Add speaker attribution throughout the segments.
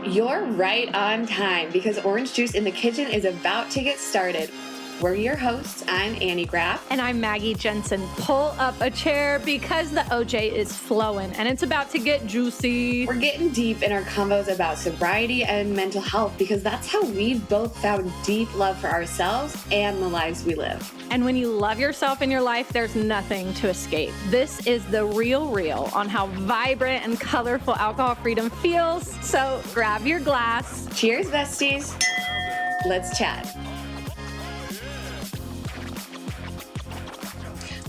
Speaker 1: You're right on time because Orange Juice in the Kitchen is about to get started. We're your hosts. I'm Annie Graff.
Speaker 2: And I'm Maggie Jensen. Pull up a chair because the OJ is flowing and it's about to get juicy.
Speaker 1: We're getting deep in our convos about sobriety and mental health because that's how we've both found deep love for ourselves and the lives we live.
Speaker 2: And when you love yourself in your life, there's nothing to escape. This is the real on how vibrant and colorful alcohol freedom feels. So grab your glass.
Speaker 1: Cheers, besties. Let's chat.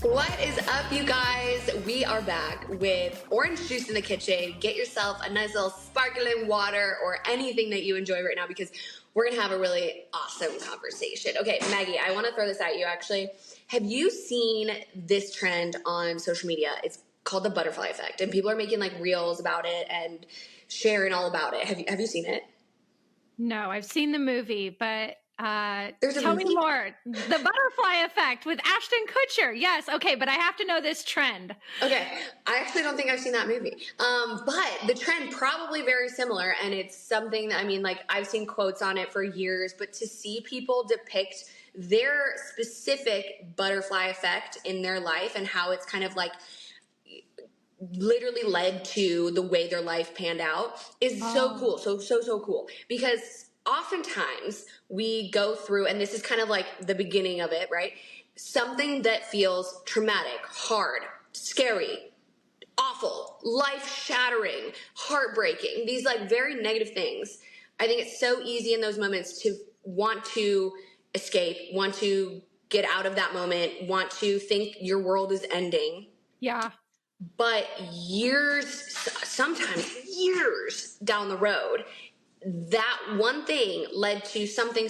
Speaker 1: What is up, you guys? We are back with Orange Juice in the Kitchen. Get yourself a nice little sparkling water or anything that you enjoy right now because we're going to have a really awesome conversation. Okay, Maggie, I want to throw this at you, actually. Have you seen this trend on social media? It's called the butterfly effect, and people are making like reels about it and sharing all about it. Have you seen it?
Speaker 2: No, I've seen the movie, but tell me
Speaker 1: movie?
Speaker 2: more. The butterfly effect with Ashton Kutcher. Yes. Okay. But I have to know this trend.
Speaker 1: Okay. I actually don't think I've seen that movie. But the trend probably very similar. And it's something that, I mean, like I've seen quotes on it for years, but to see people depict their specific butterfly effect in their life and how it's kind of like literally led to the way their life panned out is so cool. So cool. Because oftentimes we go through, and this is kind of like the beginning of it, right? Something that feels traumatic, hard, scary, awful, life-shattering, heartbreaking, these like very negative things. I think it's so easy in those moments to want to escape, want to get out of that moment, want to think your world is ending.
Speaker 2: Yeah.
Speaker 1: But sometimes years down the road, that one thing led to something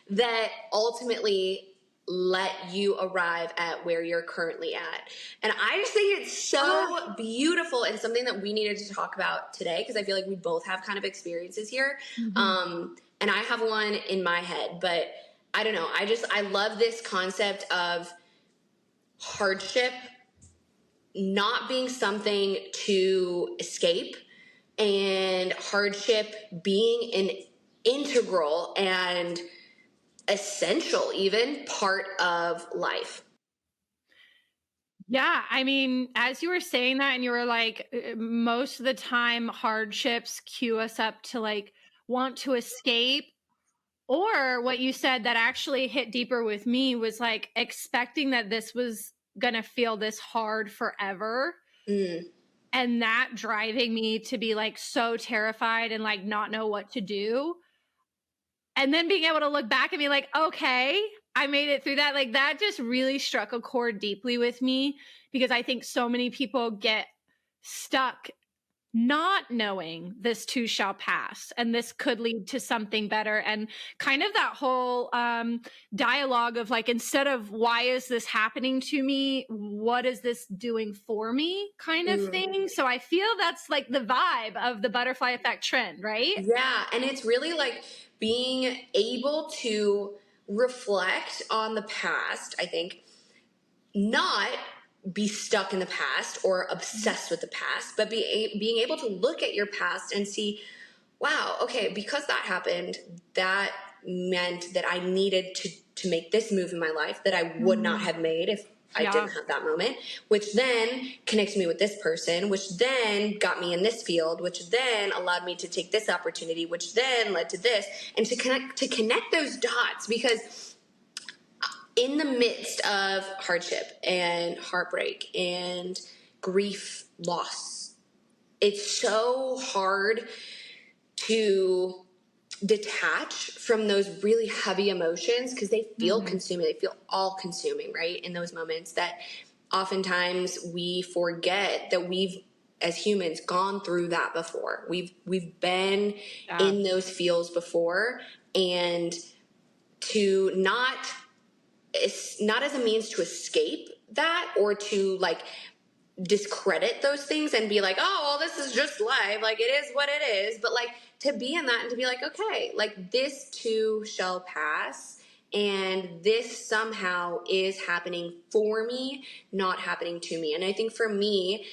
Speaker 1: that ultimately let you arrive at where you're currently at. And I just think it's so beautiful and something that we needed to talk about today because I feel like we both have kind of experiences here. Mm-hmm. And I have one in my head, but I don't know. I love this concept of hardship not being something to escape and hardship being an integral and essential even part of life.
Speaker 2: Yeah. I mean, as you were saying that and you were like, most of the time hardships cue us up to like want to escape. Or what you said that actually hit deeper with me was like expecting that this was going to feel this hard forever. Mm. And that driving me to be like so terrified and like not know what to do. And then being able to look back and be like, okay, I made it through that. Like that just really struck a chord deeply with me because I think so many people get stuck not knowing this too shall pass and this could lead to something better. And kind of that whole dialogue of like, instead of why is this happening to me? What is this doing for me kind of thing? So I feel that's like the vibe of the butterfly effect trend, right?
Speaker 1: Yeah. And it's really like being able to reflect on the past, I think, not be stuck in the past or obsessed with the past, but being able to look at your past and see, wow, okay, because that happened, that meant that I needed to make this move in my life that I would not have made if I didn't have that moment, which then connects me with this person, which then got me in this field, which then allowed me to take this opportunity, which then led to this, and to connect those dots. Because in the midst of hardship and heartbreak and grief, loss, it's so hard to detach from those really heavy emotions because they feel consuming. They feel all consuming, right? In those moments that oftentimes we forget that we've, as humans, gone through that before. We've been in those feels before, and to it's not as a means to escape that or to like discredit those things and be like, oh, well, this is just life. Like it is what it is. But like to be in that and to be like, okay, like this too shall pass. and this somehow is happening for me, not happening to me. And I think for me,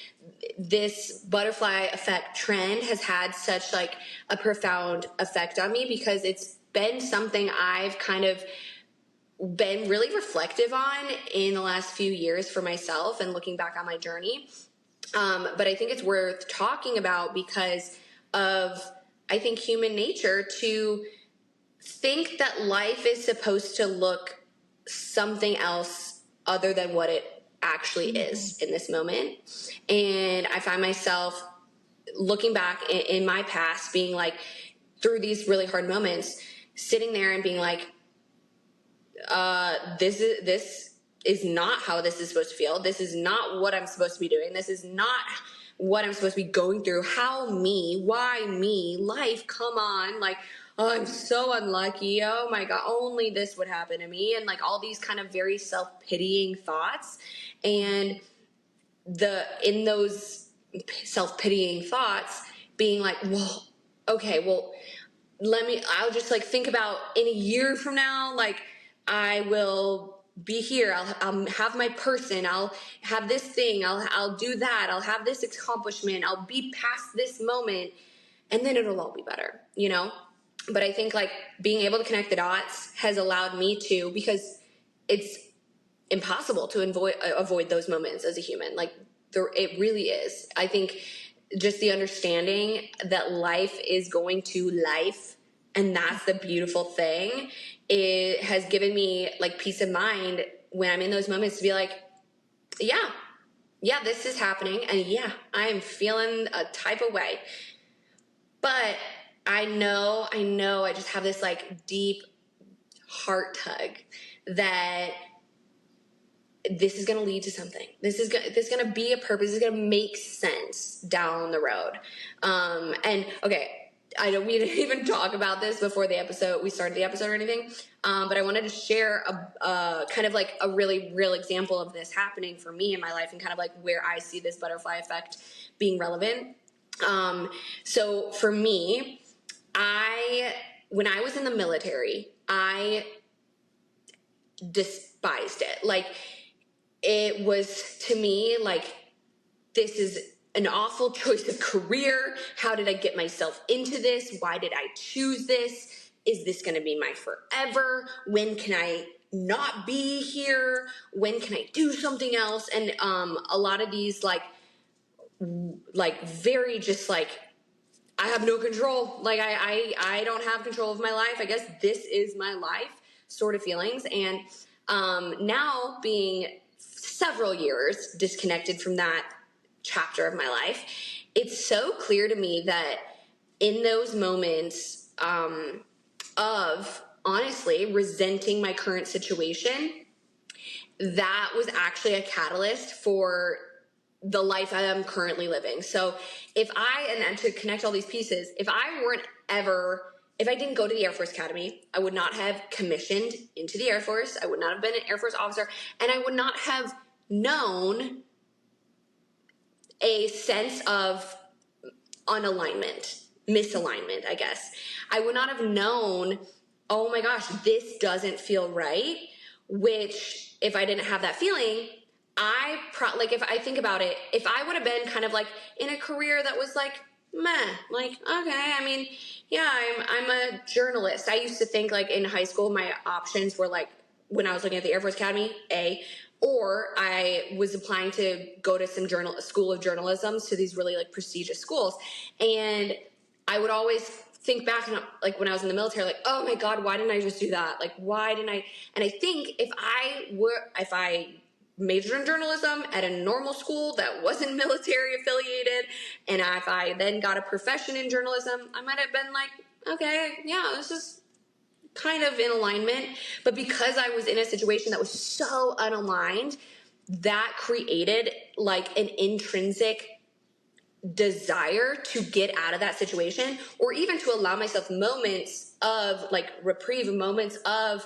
Speaker 1: this butterfly effect trend has had such like a profound effect on me, because it's been something I've kind of been really reflective on in the last few years for myself and looking back on my journey. But I think it's worth talking about because of, I think, human nature to think that life is supposed to look something else other than what it actually is in this moment. And I find myself looking back in my past being like, through these really hard moments, sitting there and being like, this is not how this is supposed to feel. This is not what I'm supposed to be doing. This is not what I'm supposed to be going through. How me? Why me? Life, come on. Like, oh, I'm so unlucky. Oh my God, only this would happen to me. And like all these kind of very self-pitying thoughts. And in those self-pitying thoughts being like, well, okay, well, I'll just like think about in a year from now, like I will be here. I'll have my person. I'll have this thing. I'll do that. I'll have this accomplishment. I'll be past this moment, and then it'll all be better, you know? But I think like being able to connect the dots has allowed me to, because it's impossible to avoid those moments as a human. Like it really is. I think just the understanding that life is going to life, and that's the beautiful thing, it has given me like peace of mind when I'm in those moments to be like, yeah, this is happening, and yeah, I am feeling a type of way. But I know, I just have this like deep heart tug that this is going to lead to something. This is going to be a purpose. This is going to make sense down the road. And okay, we didn't even talk about this before we started the episode or anything. But I wanted to share a kind of like a really real example of this happening for me in my life, and kind of like where I see this butterfly effect being relevant. So for me, when I was in the military, I despised it. Like, it was to me like, this is an awful choice of career. How did I get myself into this? Why did I choose this? Is this going to be my forever? When can I not be here? When can I do something else? And a lot of these like very just like, I have no control. Like I don't have control of my life. I guess this is my life sort of feelings. And now being several years disconnected from that chapter of my life, it's so clear to me that in those moments of honestly resenting my current situation, that was actually a catalyst for the life I am currently living. So and to connect all these pieces, if I didn't go to the Air Force Academy, I would not have commissioned into the Air Force. I would not have been an Air Force officer, and I would not have known a sense of misalignment, I guess. I would not have known, oh my gosh, this doesn't feel right, which if I didn't have that feeling, if I think about it, if I would have been kind of like in a career that was like, meh, like, okay, I mean, yeah, I'm a journalist. I used to think like in high school, my options were like, when I was looking at the Air Force Academy, or I was applying to go to some school of journalism, to these really like prestigious schools. And I would always think back, and like when I was in the military, like, oh my God, why didn't I just do that? Like, why didn't I? And I think if I majored in journalism at a normal school that wasn't military affiliated, and if I then got a profession in journalism, I might have been like, okay, yeah, this is kind of in alignment. But because I was in a situation that was so unaligned, that created like an intrinsic desire to get out of that situation, or even to allow myself moments of like reprieve, moments of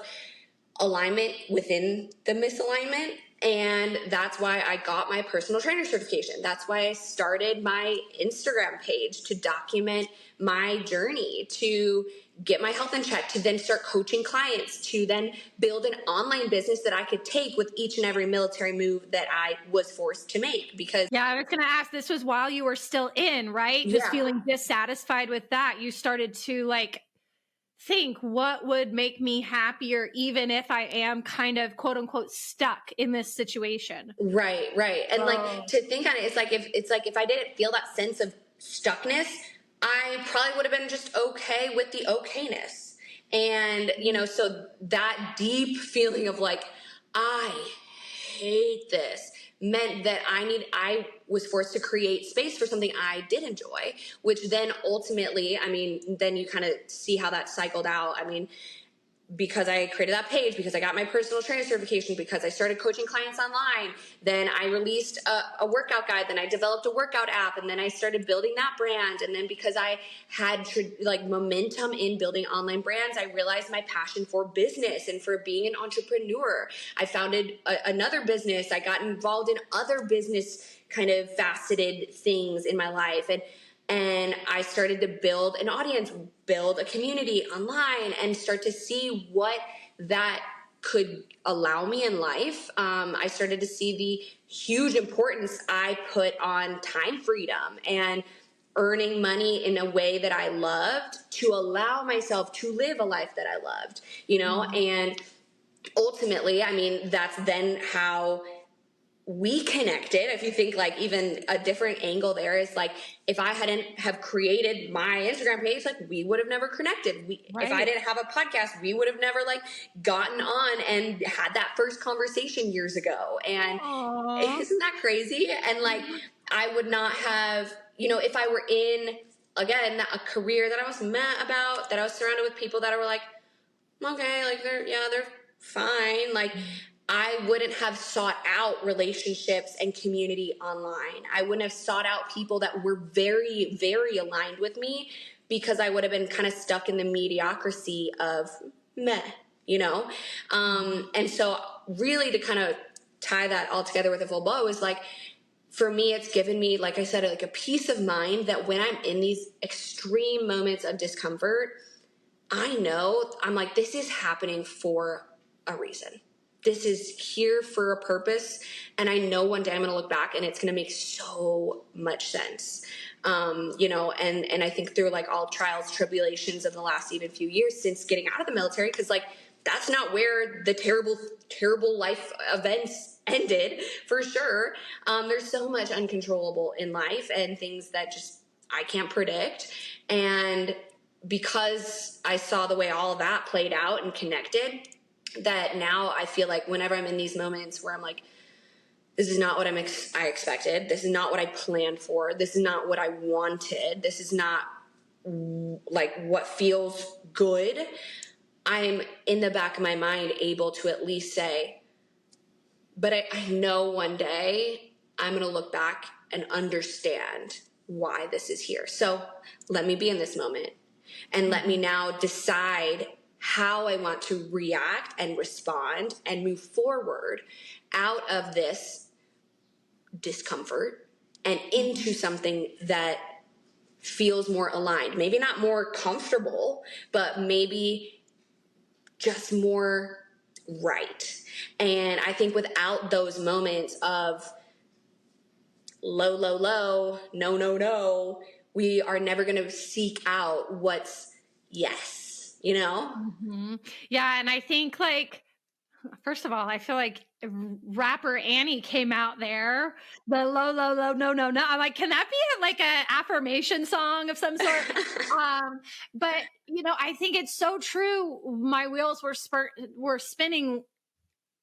Speaker 1: alignment within the misalignment, And that's why I got my personal trainer certification. That's why I started my Instagram page to document my journey, to get my health in check, to then start coaching clients, to then build an online business that I could take with each and every military move that I was forced to make. Because
Speaker 2: Yeah, I was going to ask, this was while you were still in, right? Just
Speaker 1: yeah,
Speaker 2: feeling dissatisfied with that. You started to like think, what would make me happier, even if I am kind of quote unquote stuck in this situation.
Speaker 1: right. And like,
Speaker 2: Oh.
Speaker 1: to think on it, it's like if I didn't feel that sense of stuckness, I probably would have been just okay with the okayness. And, you know, so that deep feeling of like, I hate this, meant that I was forced to create space for something I did enjoy, which then ultimately, I mean, then you kind of see how that cycled out. I mean, because I created that page, because I got my personal trainer certification, because I started coaching clients online, then I released a workout guide, then I developed a workout app, and then I started building that brand. And then because I had like momentum in building online brands, I realized my passion for business and for being an entrepreneur. I founded another business. I got involved in other business kind of faceted things in my life. And I started to build an audience, build a community online, and start to see what that could allow me in life. I started to see the huge importance I put on time freedom and earning money in a way that I loved to allow myself to live a life that I loved, you know? And ultimately, I mean, that's then how we connected. If you think like even a different angle there is like, if I hadn't have created my Instagram page, like we would have never connected. If I didn't have a podcast, we would have never like gotten on and had that first conversation years ago. And isn't that crazy? And like, I would not have, you know, if I were in, again, a career that I was mad about, that I was surrounded with people that were like, okay, like they're fine. Like, I wouldn't have sought out relationships and community online. I wouldn't have sought out people that were very, very aligned with me, because I would have been kind of stuck in the mediocrity of meh, you know? And so really to kind of tie that all together with a full bow is like, for me, it's given me, like I said, like a peace of mind that when I'm in these extreme moments of discomfort, I know I'm like, this is happening for a reason. This is here for a purpose. And I know one day I'm going to look back and it's going to make so much sense. You know, and I think through like all trials, tribulations of the last even few years since getting out of the military, because like, that's not where the terrible, terrible life events ended for sure. There's so much uncontrollable in life and things that just I can't predict. And because I saw the way all of that played out and connected, that now I feel like whenever I'm in these moments where I'm like, this is not what I expected. This is not what I planned for. This is not what I wanted. This is not like what feels good. I'm in the back of my mind able to at least say, but I know one day I'm going to look back and understand why this is here. So let me be in this moment and let me now decide how I want to react and respond and move forward out of this discomfort and into something that feels more aligned. Maybe not more comfortable, but maybe just more right. And I think without those moments of low, low, low, no, no, no, we are never going to seek out what's yes, you know?
Speaker 2: Yeah. And I think like, first of all, I feel like rapper Annie came out there. The low, low, low, no, no, no. I'm like, can that be like a affirmation song of some sort? But you know, I think it's so true. My wheels were spinning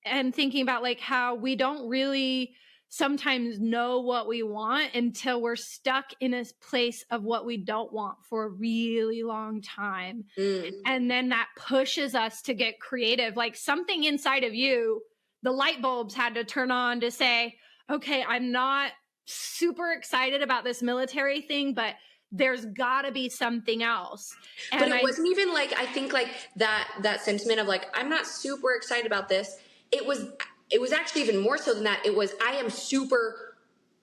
Speaker 2: and thinking about like how we don't really sometimes know what we want until we're stuck in a place of what we don't want for a really long time. And then that pushes us to get creative. Like something inside of you, the light bulbs had to turn on to say, okay, I'm not super excited about this military thing, but there's got to be something else. And
Speaker 1: but it wasn't even like, I think like that sentiment of like, I'm not super excited about this. it was actually even more so than that. It was, I am super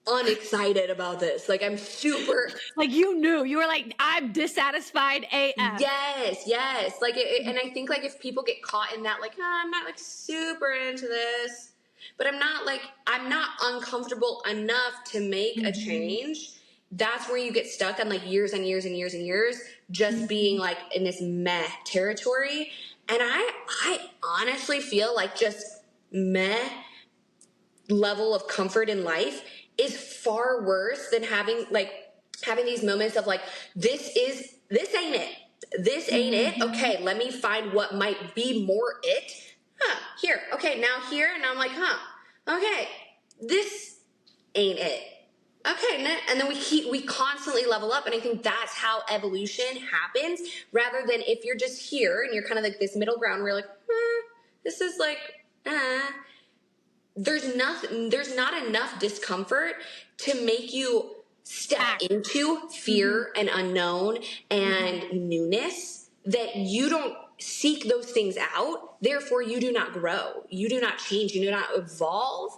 Speaker 1: unexcited about this. Like, I'm super
Speaker 2: Like, you knew, you were like, I'm dissatisfied AF.
Speaker 1: yes. Like, and I think like if people get caught in that, like, oh, I'm not like super into this, but I'm not uncomfortable enough to make a change. That's where you get stuck on like years and years and years and years, just being like in this meh territory. And I honestly feel like just meh level of comfort in life is far worse than having these moments of like, this ain't it. This ain't it. Okay, let me find what might be more it. Here. Okay, now here. And I'm like, okay, this ain't it. Okay, and then we constantly level up, and I think that's how evolution happens, rather than if you're just here and you're kind of like this middle ground where you're like, this is like, there's not enough discomfort to make you step into fear and unknown and newness, that you don't seek those things out. Therefore, you do not grow. You do not change. You do not evolve.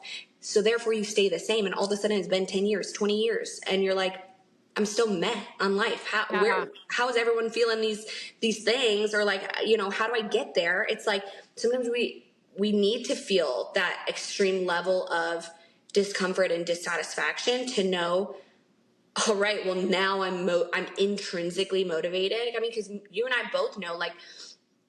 Speaker 1: So therefore, you stay the same. And all of a sudden, it's been 10 years, 20 years. And you're like, I'm still meh on life. How is everyone feeling these things? Or like, how do I get there? It's like, sometimes we need to feel that extreme level of discomfort and dissatisfaction to know, all right, well, now I'm intrinsically motivated. I mean, because you and I both know, like,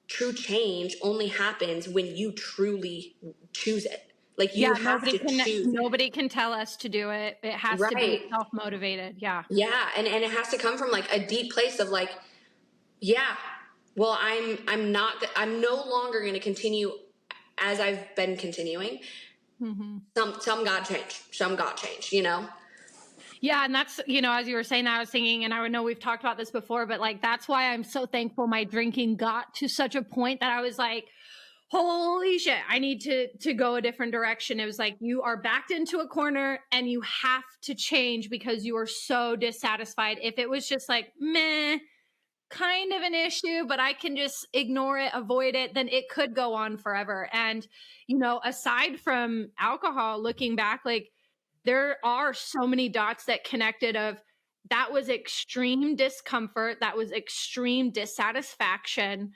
Speaker 1: true change only happens when you truly choose it. Like, you have to choose.
Speaker 2: Nobody can tell us to do it. It has to be self-motivated. Yeah.
Speaker 1: Yeah. And it has to come from like a deep place of like, yeah, well, I'm no longer going to continue as I've been continuing. Some got change,
Speaker 2: Yeah. And that's, as you were saying that, I was thinking, and I know we've talked about this before, but like, that's why I'm so thankful my drinking got to such a point that I was like, holy shit, I need to go a different direction. It was like, you are backed into a corner and you have to change because you are so dissatisfied. If it was just like, meh, kind of an issue, but I can just ignore it, avoid it, then it could go on forever. And, aside from alcohol, looking back, like, there are so many dots that connected of that was extreme discomfort, that was extreme dissatisfaction.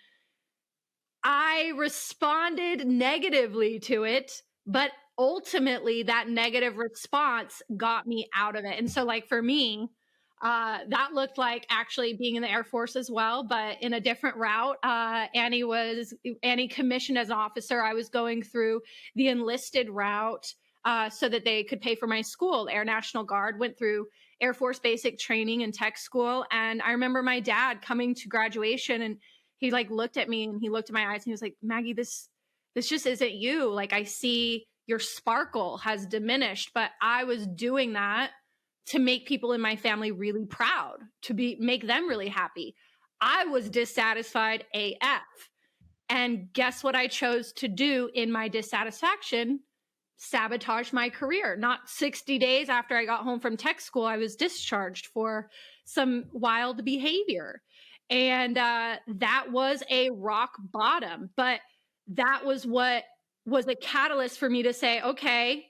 Speaker 2: I responded negatively to it, but ultimately that negative response got me out of it. And so, like, for me, that looked like actually being in the Air Force as well, but in a different route. Annie commissioned as an officer. I was going through the enlisted route so that they could pay for my school. The Air National Guard, went through Air Force basic training and tech school. And I remember my dad coming to graduation, and he like looked at me and he looked at my eyes and he was like, Maggie, this just isn't you. Like, I see your sparkle has diminished, but I was doing that to make people in my family really proud, make them really happy. I was dissatisfied AF. And guess what I chose to do in my dissatisfaction? Sabotage my career. Not 60 days after I got home from tech school, I was discharged for some wild behavior. And that was a rock bottom. But that was what was a catalyst for me to say, okay,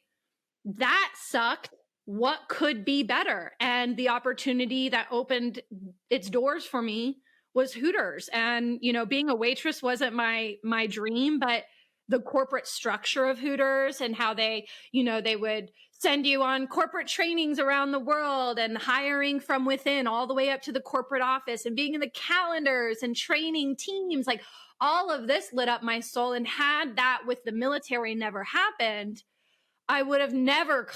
Speaker 2: that sucked. What could be better? And the opportunity that opened its doors for me was Hooters. And, being a waitress wasn't my dream, but the corporate structure of Hooters and how they would send you on corporate trainings around the world and hiring from within all the way up to the corporate office and being in the calendars and training teams, like all of this lit up my soul. And had that with the military never happened, I would have never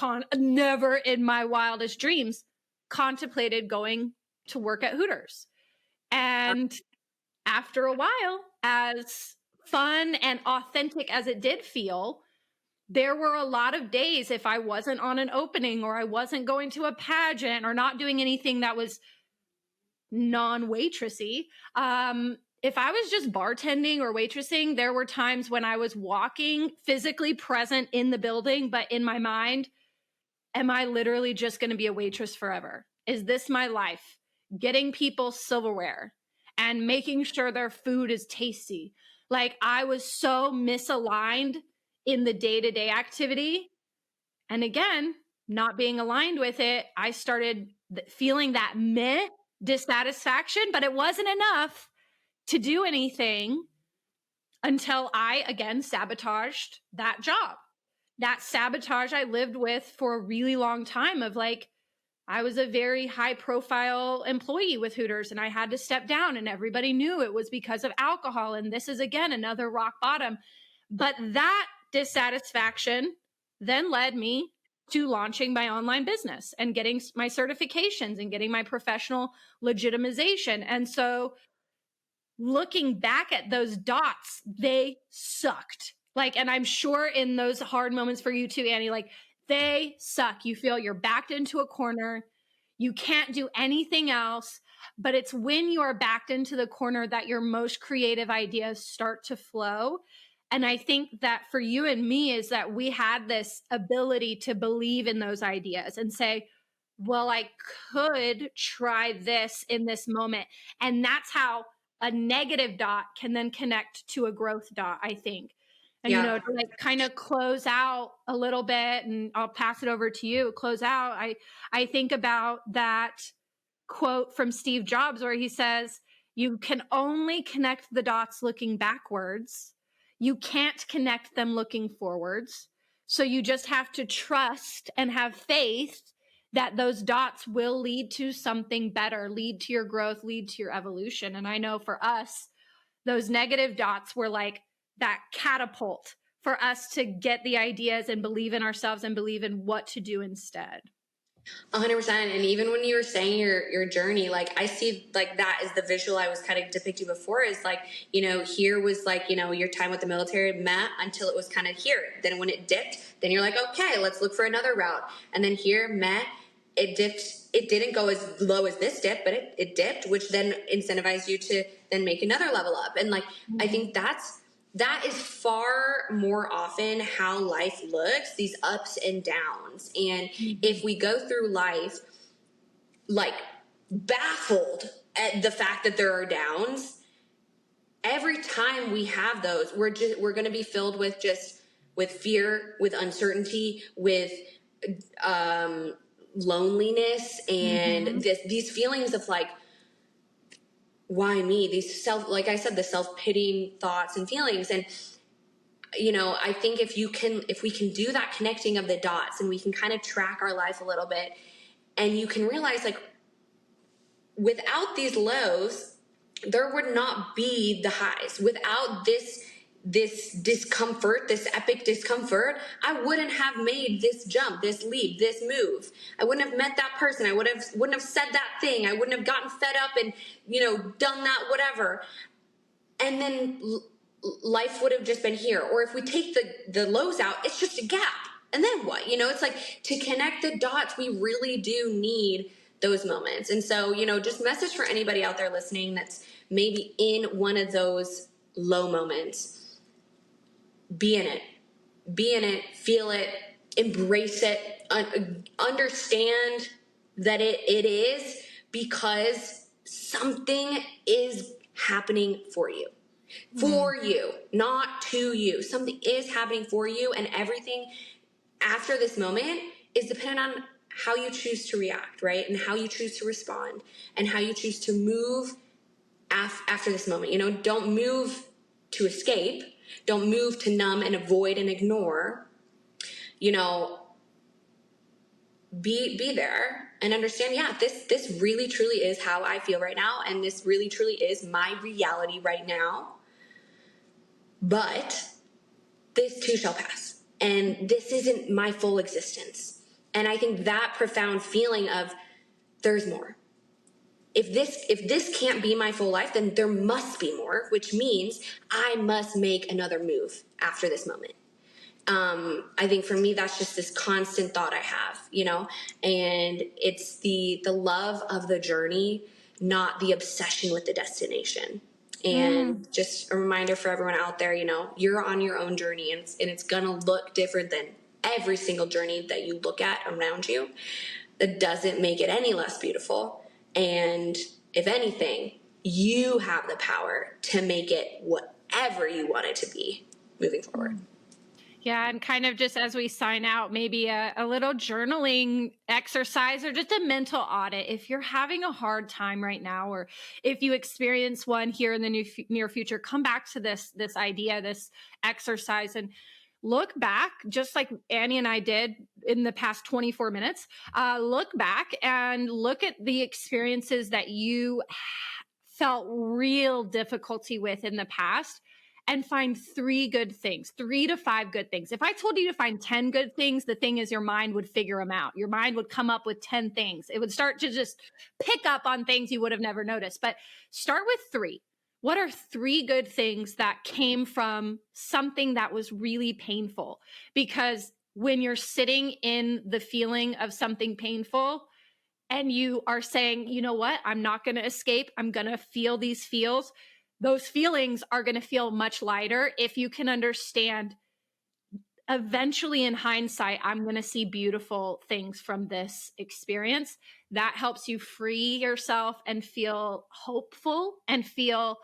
Speaker 2: in my wildest dreams contemplated going to work at Hooters. And after a while, as fun and authentic as it did feel, there were a lot of days if I wasn't on an opening or I wasn't going to a pageant or not doing anything that was non-waitressy, if I was just bartending or waitressing, there were times when I was walking, physically present in the building, but in my mind, am I literally just going to be a waitress forever? Is this my life? Getting people silverware and making sure their food is tasty. Like, I was so misaligned in the day-to-day activity. And again, not being aligned with it, I started feeling that meh dissatisfaction, but it wasn't enough to do anything until I again sabotaged that job. That sabotage I lived with for a really long time of like, I was a very high profile employee with Hooters and I had to step down and everybody knew it was because of alcohol. And this is again another rock bottom. But that dissatisfaction then led me to launching my online business and getting my certifications and getting my professional legitimization. And so looking back at those dots, they sucked. Like, and I'm sure in those hard moments for you too, Annie, like they suck. You feel you're backed into a corner. You can't do anything else. But it's when you are backed into the corner that your most creative ideas start to flow. And I think that for you and me is that we had this ability to believe in those ideas and say, well, I could try this in this moment. And that's how a negative dot can then connect to a growth dot, I think. And,
Speaker 1: Yeah.
Speaker 2: to like kind of close out a little bit, and I'll pass it over to you, close out. I think about that quote from Steve Jobs where he says, you can only connect the dots looking backwards. You can't connect them looking forwards. So you just have to trust and have faith that those dots will lead to something better, lead to your growth, lead to your evolution. And I know for us, those negative dots were like that catapult for us to get the ideas and believe in ourselves and believe in what to do instead.
Speaker 1: 100%. And even when you were saying your journey, like I see like that is the visual I was kind of depicting before is like, here was like, your time with the military met until it was kind of here. Then when it dipped, then you're like, okay, let's look for another route. And then here met, it dipped. It didn't go as low as this dip, but it dipped, which then incentivized you to then make another level up. And like, I think that is far more often how life looks, these ups and downs. And if we go through life like baffled at the fact that there are downs, every time we have those, we're going to be filled with fear, with uncertainty, with loneliness, and these feelings of like, why me? These like I said, the self-pitying thoughts and feelings. And, I think if we can do that connecting of the dots and we can kind of track our life a little bit, and you can realize like without these lows, there would not be the highs. Without this discomfort, this epic discomfort, I wouldn't have made this jump, this leap, this move. I wouldn't have met that person. I wouldn't have said that thing. I wouldn't have gotten fed up and, done that, whatever. And then life would have just been here. Or if we take the lows out, it's just a gap. And then what? It's like to connect the dots, we really do need those moments. And so, just message for anybody out there listening that's maybe in one of those low moments. Be in it, feel it, embrace it, understand that it is because something is happening for you. For you, not to you. Something is happening for you, and everything after this moment is dependent on how you choose to react, right? And how you choose to respond and how you choose to move after this moment. Don't move to escape. Don't move to numb and avoid and ignore. Be there and understand, yeah, this really truly is how I feel right now, and this really truly is my reality right now. But this too shall pass, and this isn't my full existence. And I think that profound feeling of there's more. If this can't be my full life, then there must be more, which means I must make another move after this moment. I think for me, that's just this constant thought I have, and it's the love of the journey, not the obsession with the destination. And just a reminder for everyone out there, you're on your own journey, and it's going to look different than every single journey that you look at around you. That doesn't make it any less beautiful. And if anything, you have the power to make it whatever you want it to be moving forward.
Speaker 2: Yeah, and kind of just as we sign out, maybe a little journaling exercise or just a mental audit. If you're having a hard time right now, or if you experience one here in the near future, come back to this idea, this exercise, and look back, just like Annie and I did in the past 24 minutes. Look back and look at the experiences that you felt real difficulty with in the past, and find 3 good things, 3 to 5 good things. If I told you to find 10 good things, the thing is your mind would figure them out. Your mind would come up with 10 things. It would start to just pick up on things you would have never noticed. But start with 3. What are 3 good things that came from something that was really painful? Because when you're sitting in the feeling of something painful, and you are saying, you know what, I'm not going to escape, I'm going to feel these feels, those feelings are going to feel much lighter if you can understand, eventually in hindsight, I'm going to see beautiful things from this experience. That helps you free yourself and feel hopeful and feel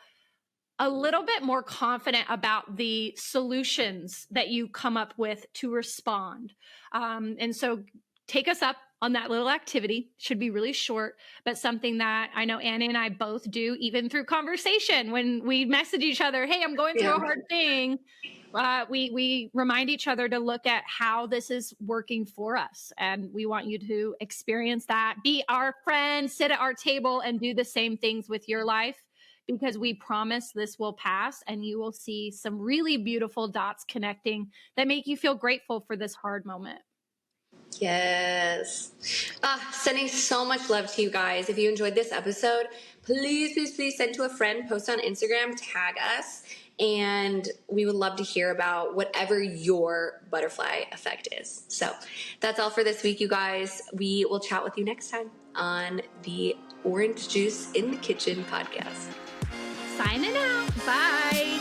Speaker 2: a little bit more confident about the solutions that you come up with to respond. And so take us up on that little activity. Should be really short, but something that I know Annie and I both do, even through conversation. When we message each other, hey, I'm going through a hard thing, we remind each other to look at how this is working for us. And we want you to experience that, be our friend, sit at our table, and do the same things with your life, because we promise this will pass and you will see some really beautiful dots connecting that make you feel grateful for this hard moment.
Speaker 1: Yes. Sending so much love to you guys. If you enjoyed this episode, please, please, please send to a friend, post on Instagram, tag us, and we would love to hear about whatever your butterfly effect is. So that's all for this week, you guys. We will chat with you next time on the Orange Juice in the Kitchen podcast.
Speaker 2: Signing out. Bye.